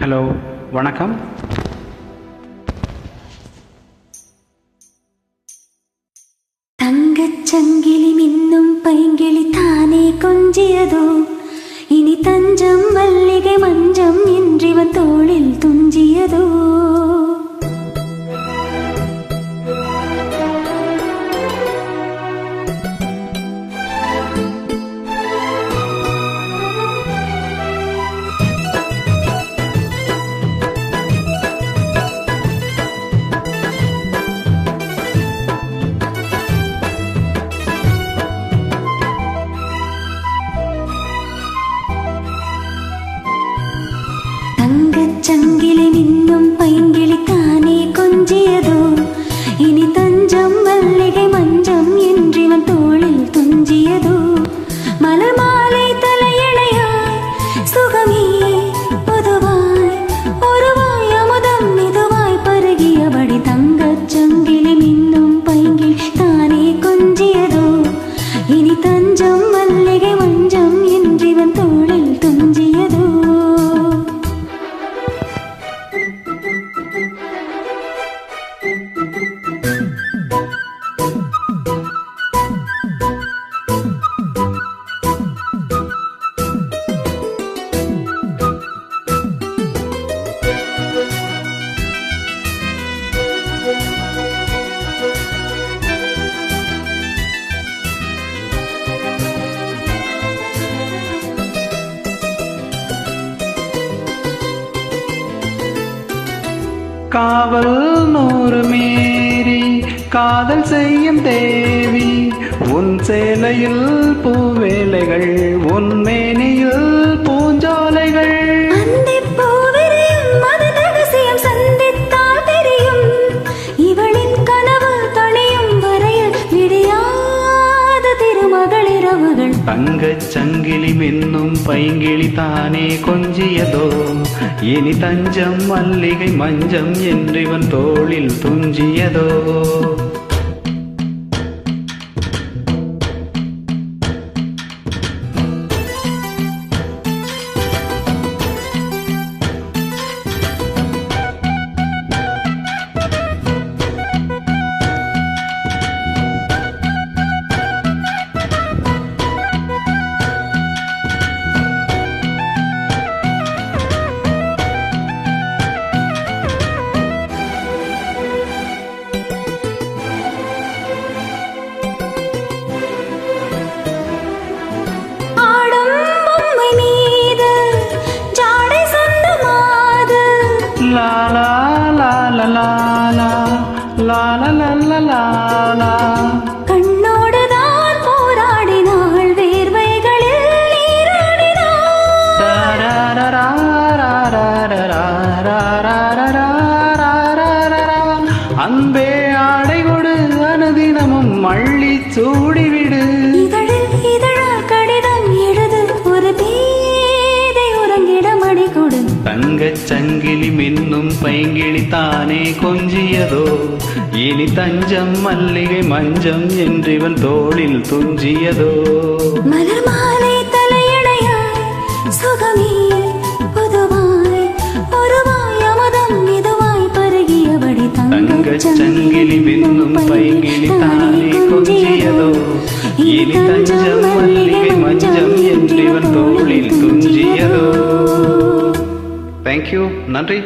Hello, வணக்கம். தங்கச்சங்கிலி மின்னும் பைங்கிளி தானே கொஞ்சியதோ, இனி தஞ்சம் மல்லிகை மஞ்சம் என்றிவன் தோளில் துஞ்சியதோ. தங்கச்சங்கிலி மின்னும் பைங்கிளி தானே கொஞ்சியதோ, இனி தஞ்சம் மல்லிகை மஞ்சம் என்றிவன் தோளில் துஞ்சியதோ. மலர் மாலை தலையணையாய் சுகமே பொதுவாய் ஒருவாய் அமுதம் மெதுவாய் பருகியபடி தங்கச்சங்கிலி மின்னும் பைங்கிளி தானே கொஞ்சியதோ, இனி தஞ்சம் மல்லிகை மஞ்சம் என்றிவன் தோளில் துஞ்சியதோ. காவல் 100 மீறி காதல் செய்யும் தேவி, உன் சேலையில் பூவேலைகள், உன் மேனியில் பூஞ்சோலைகள். இவளின் கனவு தணியும் வரையில் விடியாத திருமகளிரவுகள். தங்கச் சங்கிலி மின்னும் பைங்கிளி தானே கொஞ்சியதோ, இனி தஞ்சம் மல்லிகை மஞ்சம் என்றிவன் தோளில் துஞ்சியதோ. La la la la la la la la la la la la. கண்ணோடுதான் போராடினாள், வேர்வைகளில் நீராடினாள். அன்பே ஆடை கொடு, அனுதினமும் மள்ளி சூடிவிடு. இதழால் கடிதம் எழுது, ஒரு பேதை உறங்கிடமடி கொடு. தங்கச் சங்கிலி மின்னும் பைங்கிளி தானே கொஞ்சியதோ, இனி தஞ்சம் மல்லிகை மஞ்சம் என்றிவன் தோளில் துஞ்சியதோ. மலர் மாலை தலையணையாய் சுகமே பொதுவாய் ஒருவாய் அமுதம் மெதுவாய் பருகியபடி தங்கச் சங்கிலி மின்னும் பைங்கிளி தானே கொஞ்சியதோ, இனி தஞ்சம் மல்லிகை மஞ்சம் என்றிவன் தோளில் துஞ்சியதோ. தேங்க்யூ. நன்றி.